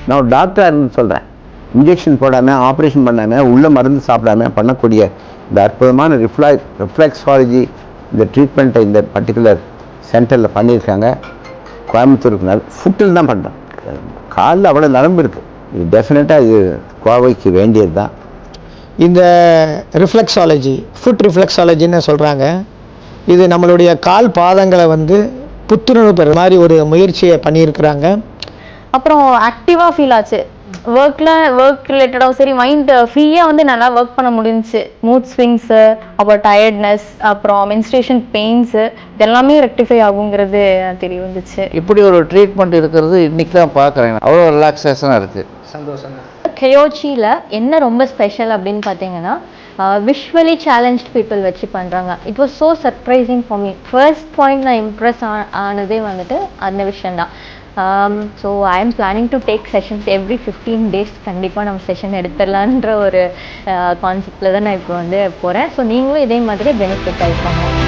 நான் டாக்டர்னு சொல்கிறேன். இன்ஜெக்ஷன் போடாமல், ஆப்ரேஷன் பண்ணாமல், உள்ள மருந்து சாப்பிடாமல் பண்ணக்கூடிய இந்த அற்புதமான ரிஃப்ளெக்ஸாலஜி இந்த ட்ரீட்மெண்ட்டை இந்த பர்டிகுலர் சென்டரில் பண்ணியிருக்காங்க. கோயம்புத்தூருக்கு ஃபுட்டில் தான் பண்ணுறோம். காலில் அவ்வளோ நரம்பு இருக்குது. இது டெஃபினட்டாக இது கோவைக்கு வேண்டியது தான். இந்த ரிஃப்ளெக்ஸாலஜி, ஃபுட் ரிஃப்ளெக்ஸாலஜின்னு சொல்கிறாங்க. இது நம்மளுடைய கால் பாதங்களை வந்து புத்துணர்வு பெற மாதிரி ஒரு முயற்சியை பண்ணியிருக்கிறாங்க. அப்புறம் ஆக்டிவாக ஃபீல் ஆச்சு. ஒர்க் ரிலேட்டடாகவும் சரி, மைண்ட் ஃப்ரீயாக வந்து நல்லா ஒர்க் பண்ண முடிஞ்சிச்சு. மூட் ஸ்விங்ஸு, அப்புறம் டயர்ட்னஸ், அப்புறம் மென்ஸ்ட்ரேஷன் பெயின்ஸு, இதெல்லாமே ரெக்டிஃபை ஆகுங்கிறது தெரிய வந்துச்சு. இப்படி ஒரு ட்ரீட்மெண்ட் இருக்கிறது இன்றைக்கி தான் பார்க்குறேன். அவ்வளோ ரிலாக்ஸேஷனாக இருக்குது. சந்தோஷங்க. கயோச்சியில் என்ன ரொம்ப ஸ்பெஷல் அப்படின்னு பார்த்தீங்கன்னா, விஷுவலி சேலஞ்ச்ட் பீப்புள் வச்சு பண்ணுறாங்க. It was so surprising for me. First point நான் இம்ப்ரெஸ் ஆனதே வந்துட்டு அந்த விஷயந்தான். So I am planning to take sessions every 15 days. கண்டிப்பாக நம்ம செஷன் எடுத்துடலான்ற ஒரு கான்செப்டில் தான் நான் இப்போ வந்து போகிறேன். ஸோ நீங்களும் இதே மாதிரி பெனிஃபிட் ஆகிப்பாங்க.